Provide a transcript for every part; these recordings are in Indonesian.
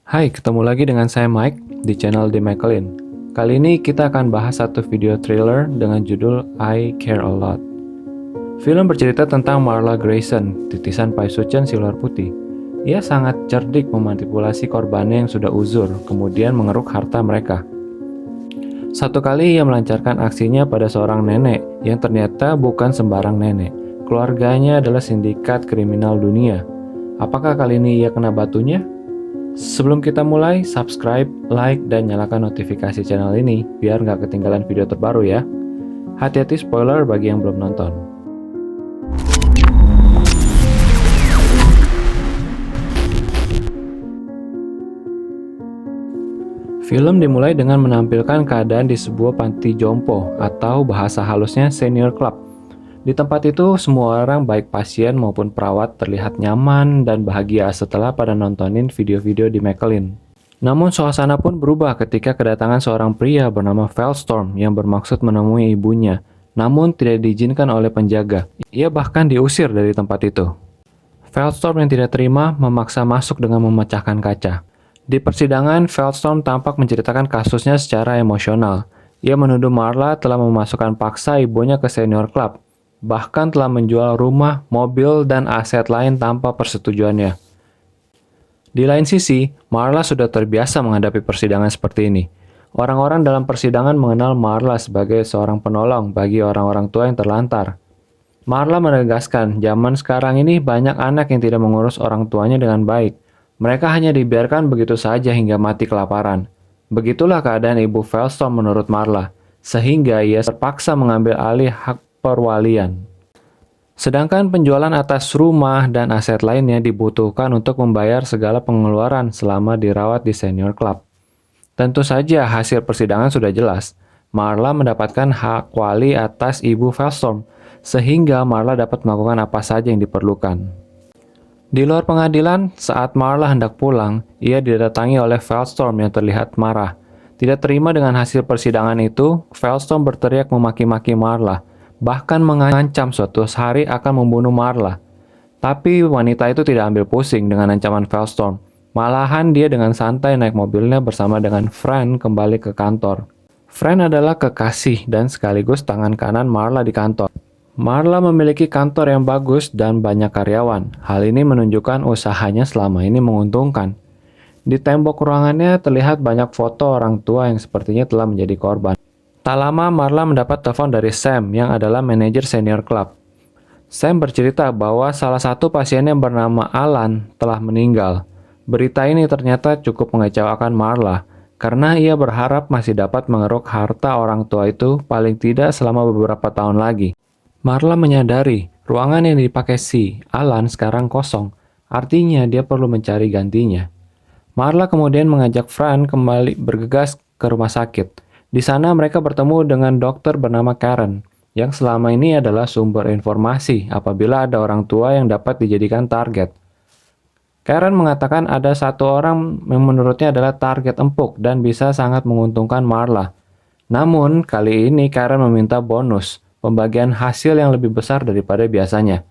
Hai, ketemu lagi dengan saya Mike di channel The Maclean. Kali ini kita akan bahas satu video thriller dengan judul I Care a Lot. Film bercerita tentang Marla Grayson, titisan Pai Suchen si ular putih. Ia sangat cerdik memanipulasi korbannya yang sudah uzur, kemudian mengeruk harta mereka. Satu kali ia melancarkan aksinya pada seorang nenek yang ternyata bukan sembarang nenek. Keluarganya adalah sindikat kriminal dunia. Apakah kali ini ia kena batunya? Sebelum kita mulai, subscribe, like, dan nyalakan notifikasi channel ini biar nggak ketinggalan video terbaru ya. Hati-hati spoiler bagi yang belum nonton. Film dimulai dengan menampilkan keadaan di sebuah panti jompo atau bahasa halusnya senior club. Di tempat itu, semua orang baik pasien maupun perawat terlihat nyaman dan bahagia setelah pada nontonin video-video di Maclean. Namun suasana pun berubah ketika kedatangan seorang pria bernama Felstorm yang bermaksud menemui ibunya, namun tidak diizinkan oleh penjaga. Ia bahkan diusir dari tempat itu. Felstorm yang tidak terima memaksa masuk dengan memecahkan kaca. Di persidangan, Felstorm tampak menceritakan kasusnya secara emosional. Ia menuduh Marla telah memasukkan paksa ibunya ke senior club, bahkan telah menjual rumah, mobil, dan aset lain tanpa persetujuannya. Di lain sisi, Marla sudah terbiasa menghadapi persidangan seperti ini. Orang-orang dalam persidangan mengenal Marla sebagai seorang penolong bagi orang-orang tua yang terlantar. Marla menegaskan, zaman sekarang ini banyak anak yang tidak mengurus orang tuanya dengan baik. Mereka hanya dibiarkan begitu saja hingga mati kelaparan. Begitulah keadaan Ibu Felstorm menurut Marla, sehingga ia terpaksa mengambil alih hak perwalian. Sedangkan penjualan atas rumah dan aset lainnya dibutuhkan untuk membayar segala pengeluaran selama dirawat di senior club. Tentu saja hasil persidangan sudah jelas. Marla mendapatkan hak wali atas Ibu Felstorm, sehingga Marla dapat melakukan apa saja yang diperlukan. Di luar pengadilan, saat Marla hendak pulang, ia didatangi oleh Felstorm yang terlihat marah. Tidak terima dengan hasil persidangan itu, Felstorm berteriak memaki-maki Marla, bahkan mengancam suatu hari akan membunuh Marla. Tapi wanita itu tidak ambil pusing dengan ancaman Felstorm. Malahan dia dengan santai naik mobilnya bersama dengan Fran kembali ke kantor. Fran adalah kekasih dan sekaligus tangan kanan Marla di kantor. Marla memiliki kantor yang bagus dan banyak karyawan. Hal ini menunjukkan usahanya selama ini menguntungkan. Di tembok ruangannya terlihat banyak foto orang tua yang sepertinya telah menjadi korban. Tak lama Marla mendapat telepon dari Sam yang adalah manajer senior club. Sam bercerita bahwa salah satu pasiennya bernama Alan telah meninggal. Berita ini ternyata cukup mengecewakan Marla karena ia berharap masih dapat mengeruk harta orang tua itu paling tidak selama beberapa tahun lagi. Marla menyadari ruangan yang dipakai si Alan sekarang kosong, artinya dia perlu mencari gantinya. Marla kemudian mengajak Fran kembali bergegas ke rumah sakit. Di sana mereka bertemu dengan dokter bernama Karen, yang selama ini adalah sumber informasi apabila ada orang tua yang dapat dijadikan target. Karen mengatakan ada satu orang yang menurutnya adalah target empuk dan bisa sangat menguntungkan Marla. Namun, kali ini Karen meminta bonus, pembagian hasil yang lebih besar daripada biasanya.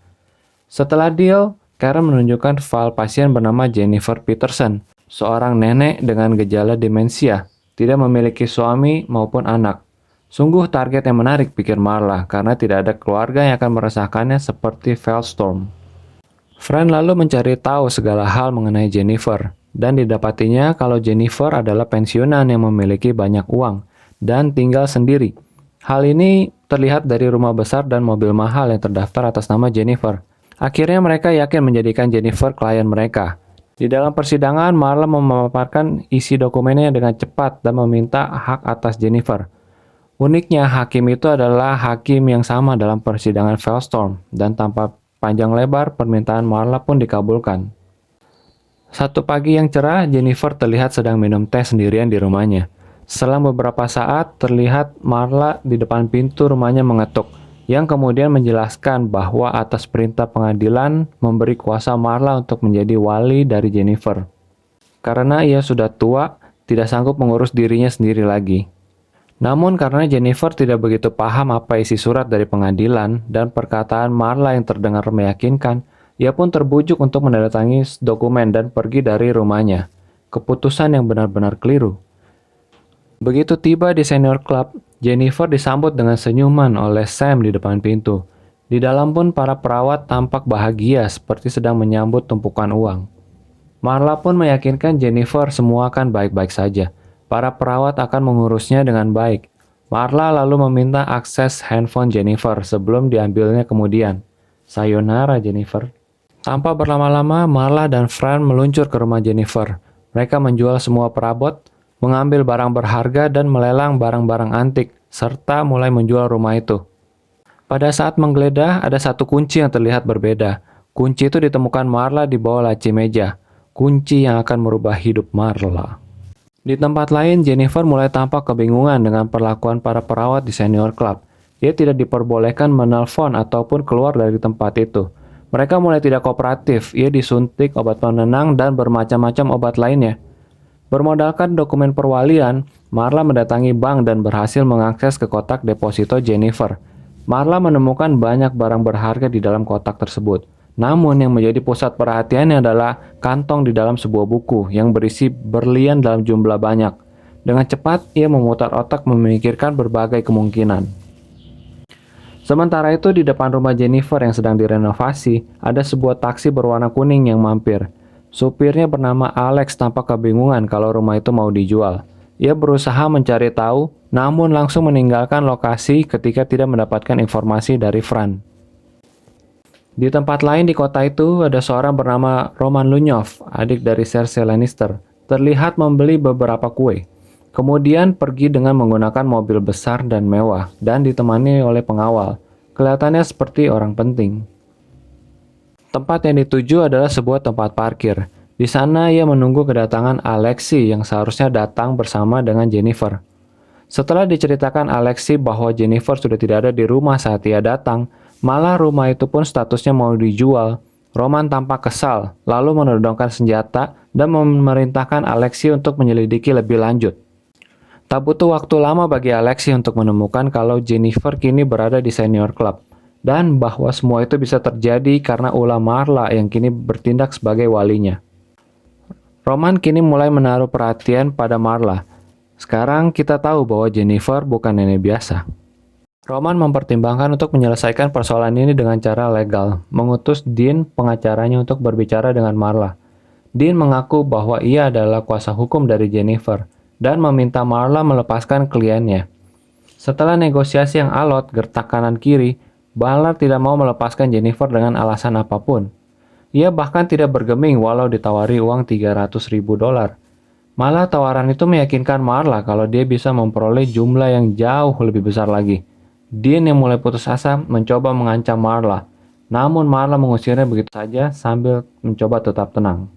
Setelah deal, Karen menunjukkan file pasien bernama Jennifer Peterson, seorang nenek dengan gejala demensia, tidak memiliki suami maupun anak. Sungguh target yang menarik, pikir Marla, karena tidak ada keluarga yang akan merasakannya seperti Felstorm. Fran lalu mencari tahu segala hal mengenai Jennifer, dan didapatinya kalau Jennifer adalah pensiunan yang memiliki banyak uang dan tinggal sendiri. Hal ini terlihat dari rumah besar dan mobil mahal yang terdaftar atas nama Jennifer. Akhirnya mereka yakin menjadikan Jennifer klien mereka. Di dalam persidangan, Marla memaparkan isi dokumennya dengan cepat dan meminta hak atas Jennifer. Uniknya, hakim itu adalah hakim yang sama dalam persidangan Felstorm, dan tanpa panjang lebar, permintaan Marla pun dikabulkan. Satu pagi yang cerah, Jennifer terlihat sedang minum teh sendirian di rumahnya. Selang beberapa saat, terlihat Marla di depan pintu rumahnya mengetuk, yang kemudian menjelaskan bahwa atas perintah pengadilan memberi kuasa Marla untuk menjadi wali dari Jennifer. Karena ia sudah tua, tidak sanggup mengurus dirinya sendiri lagi. Namun karena Jennifer tidak begitu paham apa isi surat dari pengadilan dan perkataan Marla yang terdengar meyakinkan, ia pun terbujuk untuk menandatangani dokumen dan pergi dari rumahnya. keputusan yang benar-benar keliru. Begitu tiba di Senior Club, Jennifer disambut dengan senyuman oleh Sam di depan pintu. Di dalam pun para perawat tampak bahagia seperti sedang menyambut tumpukan uang. Marla pun meyakinkan Jennifer semua akan baik-baik saja. Para perawat akan mengurusnya dengan baik. Marla lalu meminta akses handphone Jennifer sebelum diambilnya kemudian. Sayonara Jennifer. Tanpa berlama-lama, Marla dan Fran meluncur ke rumah Jennifer. Mereka menjual semua perabot, mengambil barang berharga dan melelang barang-barang antik, serta mulai menjual rumah itu. Pada saat menggeledah, ada satu kunci yang terlihat berbeda. Kunci itu ditemukan Marla di bawah laci meja. Kunci yang akan merubah hidup Marla. Di tempat lain, Jennifer mulai tampak kebingungan dengan perlakuan para perawat di Senior Club. Ia tidak diperbolehkan menelpon ataupun keluar dari tempat itu. Mereka mulai tidak kooperatif. Ia disuntik obat penenang dan bermacam-macam obat lainnya. Bermodalkan dokumen perwalian, Marla mendatangi bank dan berhasil mengakses ke kotak deposito Jennifer. Marla menemukan banyak barang berharga di dalam kotak tersebut. Namun yang menjadi pusat perhatiannya adalah kantong di dalam sebuah buku yang berisi berlian dalam jumlah banyak. Dengan cepat, ia memutar otak memikirkan berbagai kemungkinan. Sementara itu di depan rumah Jennifer yang sedang direnovasi, ada sebuah taksi berwarna kuning yang mampir. Supirnya bernama Alex tampak kebingungan kalau rumah itu mau dijual. Ia berusaha mencari tahu, namun langsung meninggalkan lokasi ketika tidak mendapatkan informasi dari Fran. Di tempat lain di kota itu, ada seorang bernama Roman Lunyov, adik dari Cersei Lannister, terlihat membeli beberapa kue. Kemudian pergi dengan menggunakan mobil besar dan mewah, dan ditemani oleh pengawal. Kelihatannya seperti orang penting. Tempat yang dituju adalah sebuah tempat parkir. Di sana ia menunggu kedatangan Alexi yang seharusnya datang bersama dengan Jennifer. Setelah diceritakan Alexi bahwa Jennifer sudah tidak ada di rumah saat ia datang, malah rumah itu pun statusnya mau dijual. Roman tampak kesal, lalu menodongkan senjata dan memerintahkan Alexi untuk menyelidiki lebih lanjut. Tak butuh waktu lama bagi Alexi untuk menemukan kalau Jennifer kini berada di Senior Club, dan bahwa semua itu bisa terjadi karena ulah Marla yang kini bertindak sebagai walinya. Roman kini mulai menaruh perhatian pada Marla. Sekarang kita tahu bahwa Jennifer bukan nenek biasa. Roman mempertimbangkan untuk menyelesaikan persoalan ini dengan cara legal, mengutus Dean pengacaranya untuk berbicara dengan Marla. Dean mengaku bahwa ia adalah kuasa hukum dari Jennifer dan meminta Marla melepaskan kliennya. Setelah negosiasi yang alot gertak kanan kiri, Ballard tidak mau melepaskan Jennifer dengan alasan apapun. Ia bahkan tidak bergeming walau ditawari uang $300.000. Malah tawaran itu meyakinkan Marla kalau dia bisa memperoleh jumlah yang jauh lebih besar lagi. Dean yang mulai putus asa mencoba mengancam Marla. Namun Marla mengusirnya begitu saja sambil mencoba tetap tenang.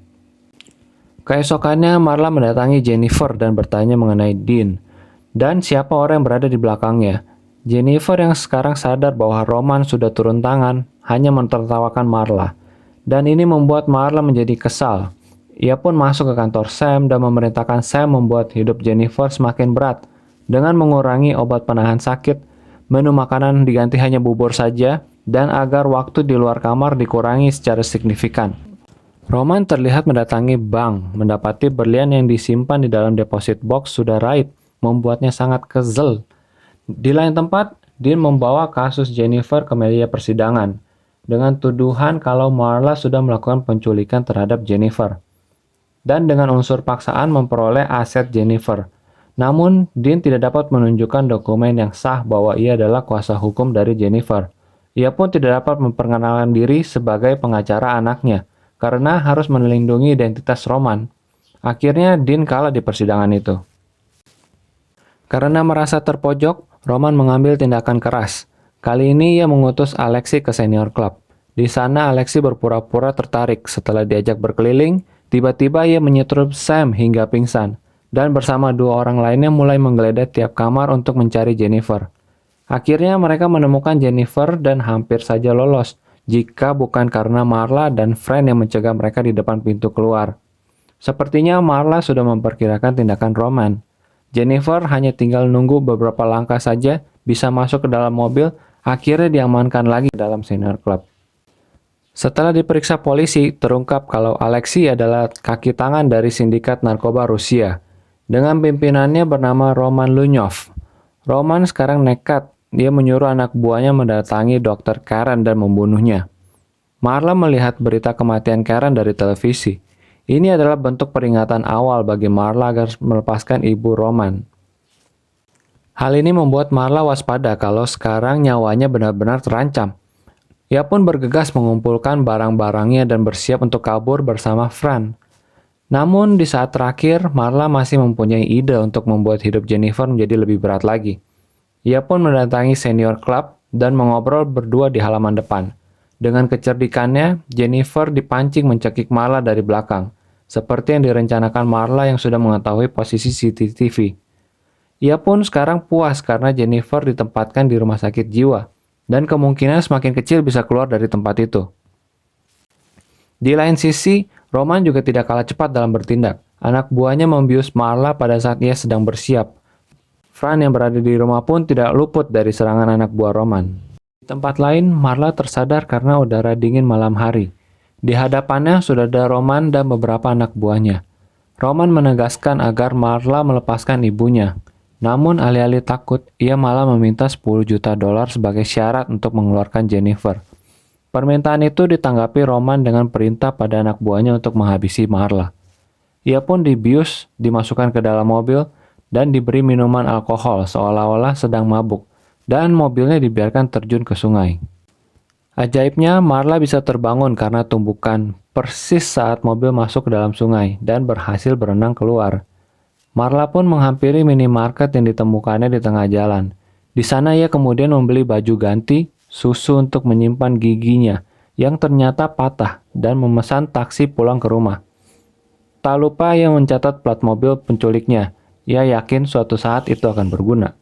Keesokannya Marla mendatangi Jennifer dan bertanya mengenai Dean dan siapa orang yang berada di belakangnya. Jennifer yang sekarang sadar bahwa Roman sudah turun tangan hanya menertawakan Marla. Dan ini membuat Marla menjadi kesal. Ia pun masuk ke kantor Sam dan memerintahkan Sam membuat hidup Jennifer semakin berat dengan mengurangi obat penahan sakit, menu makanan diganti hanya bubur saja, dan agar waktu di luar kamar dikurangi secara signifikan. Roman terlihat mendatangi bank, mendapati berlian yang disimpan di dalam deposit box sudah raib, membuatnya sangat kesel. Di lain tempat, Dean membawa kasus Jennifer ke media persidangan dengan tuduhan kalau Marla sudah melakukan penculikan terhadap Jennifer dan dengan unsur paksaan memperoleh aset Jennifer. Namun, Dean tidak dapat menunjukkan dokumen yang sah bahwa ia adalah kuasa hukum dari Jennifer. Ia pun tidak dapat memperkenalkan diri sebagai pengacara anaknya karena harus melindungi identitas Roman. Akhirnya, Dean kalah di persidangan itu. Karena merasa terpojok, Roman mengambil tindakan keras. Kali ini ia mengutus Alexi ke Senior Club. Di sana Alexi berpura-pura tertarik. Setelah diajak berkeliling, tiba-tiba ia menyetrum Sam hingga pingsan. Dan bersama dua orang lainnya mulai menggeledah tiap kamar untuk mencari Jennifer. Akhirnya mereka menemukan Jennifer dan hampir saja lolos, jika bukan karena Marla dan Fran yang mencegah mereka di depan pintu keluar. Sepertinya Marla sudah memperkirakan tindakan Roman. Jennifer hanya tinggal nunggu beberapa langkah saja bisa masuk ke dalam mobil, akhirnya diamankan lagi dalam Senior Club. Setelah diperiksa polisi, terungkap kalau Alexei adalah kaki tangan dari sindikat narkoba Rusia, dengan pimpinannya bernama Roman Lunyov. Roman sekarang nekat, dia menyuruh anak buahnya mendatangi Dr. Karen dan membunuhnya. Marla melihat berita kematian Karen dari televisi. Ini adalah bentuk peringatan awal bagi Marla agar melepaskan ibu Roman. Hal ini membuat Marla waspada kalau sekarang nyawanya benar-benar terancam. Ia pun bergegas mengumpulkan barang-barangnya dan bersiap untuk kabur bersama Fran. Namun di saat terakhir, Marla masih mempunyai ide untuk membuat hidup Jennifer menjadi lebih berat lagi. Ia pun mendatangi Senior Club dan mengobrol berdua di halaman depan. Dengan kecerdikannya, Jennifer dipancing mencekik Marla dari belakang, seperti yang direncanakan Marla yang sudah mengetahui posisi CCTV. Ia pun sekarang puas karena Jennifer ditempatkan di rumah sakit jiwa, dan kemungkinan semakin kecil bisa keluar dari tempat itu. Di lain sisi, Roman juga tidak kalah cepat dalam bertindak. Anak buahnya membius Marla pada saat ia sedang bersiap. Fran yang berada di rumah pun tidak luput dari serangan anak buah Roman. Di tempat lain, Marla tersadar karena udara dingin malam hari. Di hadapannya sudah ada Roman dan beberapa anak buahnya. Roman menegaskan agar Marla melepaskan ibunya. Namun alih-alih takut, ia malah meminta 10 juta dolar sebagai syarat untuk mengeluarkan Jennifer. Permintaan itu ditanggapi Roman dengan perintah pada anak buahnya untuk menghabisi Marla. Ia pun dibius, dimasukkan ke dalam mobil, dan diberi minuman alkohol seolah-olah sedang mabuk, dan mobilnya dibiarkan terjun ke sungai. Ajaibnya, Marla bisa terbangun karena tumbukan persis saat mobil masuk ke dalam sungai dan berhasil berenang keluar. Marla pun menghampiri minimarket yang ditemukannya di tengah jalan. Di sana ia kemudian membeli baju ganti, susu untuk menyimpan giginya yang ternyata patah dan memesan taksi pulang ke rumah. Tak lupa ia mencatat plat mobil penculiknya. Ia yakin suatu saat itu akan berguna.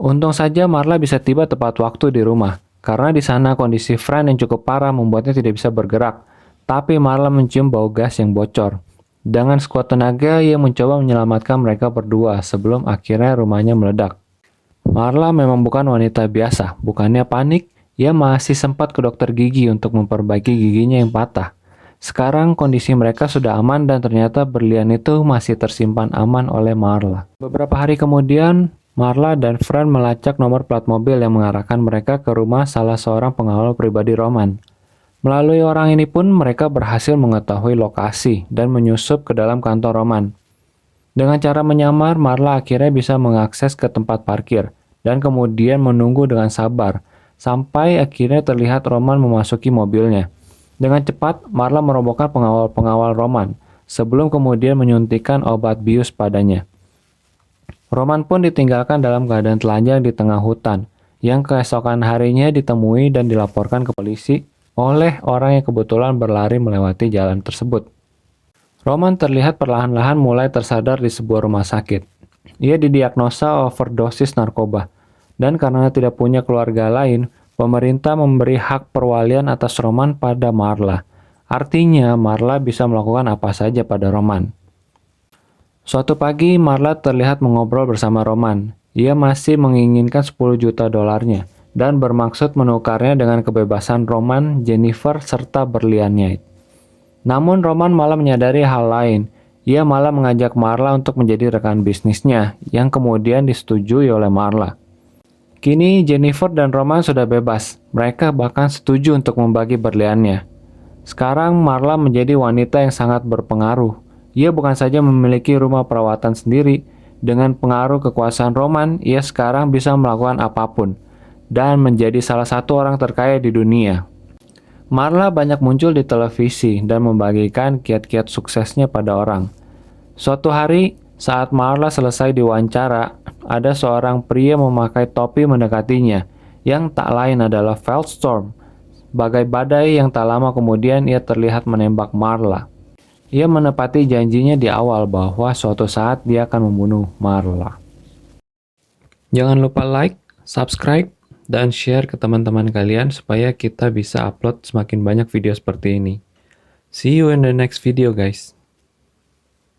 Untung saja Marla bisa tiba tepat waktu di rumah, karena di sana kondisi Fran yang cukup parah membuatnya tidak bisa bergerak. Tapi Marla mencium bau gas yang bocor. Dengan sekuat tenaga, ia mencoba menyelamatkan mereka berdua sebelum akhirnya rumahnya meledak. Marla memang bukan wanita biasa, bukannya panik, ia masih sempat ke dokter gigi untuk memperbaiki giginya yang patah. Sekarang kondisi mereka sudah aman dan ternyata berlian itu masih tersimpan aman oleh Marla. Beberapa hari kemudian, Marla dan Fran melacak nomor plat mobil yang mengarahkan mereka ke rumah salah seorang pengawal pribadi Roman. Melalui orang ini pun mereka berhasil mengetahui lokasi dan menyusup ke dalam kantor Roman. Dengan cara menyamar, Marla akhirnya bisa mengakses ke tempat parkir dan kemudian menunggu dengan sabar sampai akhirnya terlihat Roman memasuki mobilnya. Dengan cepat, Marla merobohkan pengawal-pengawal Roman sebelum kemudian menyuntikkan obat bius padanya. Roman pun ditinggalkan dalam keadaan telanjang di tengah hutan, yang keesokan harinya ditemui dan dilaporkan ke polisi oleh orang yang kebetulan berlari melewati jalan tersebut. Roman terlihat perlahan-lahan mulai tersadar di sebuah rumah sakit. Ia didiagnosa overdosis narkoba, dan karena tidak punya keluarga lain, pemerintah memberi hak perwalian atas Roman pada Marla. Artinya, Marla bisa melakukan apa saja pada Roman. Suatu pagi, Marla terlihat mengobrol bersama Roman. Ia masih menginginkan 10 juta dolarnya dan bermaksud menukarnya dengan kebebasan Roman, Jennifer, serta berliannya. Namun Roman malah menyadari hal lain. Ia malah mengajak Marla untuk menjadi rekan bisnisnya, yang kemudian disetujui oleh Marla. Kini Jennifer dan Roman sudah bebas. Mereka bahkan setuju untuk membagi berliannya. Sekarang Marla menjadi wanita yang sangat berpengaruh. Ia bukan saja memiliki rumah perawatan sendiri. Dengan pengaruh kekuasaan Roman, ia sekarang bisa melakukan apapun dan menjadi salah satu orang terkaya di dunia. Marla banyak muncul di televisi dan membagikan kiat-kiat suksesnya pada orang. Suatu hari, saat Marla selesai diwawancara, ada seorang pria memakai topi mendekatinya, yang tak lain adalah Feldstorm. Bagai badai yang tak lama kemudian ia terlihat menembak Marla. Ia menepati janjinya di awal bahwa suatu saat dia akan membunuh Marla. Jangan lupa like, subscribe, dan share ke teman-teman kalian supaya kita bisa upload semakin banyak video seperti ini. See you in the next video guys.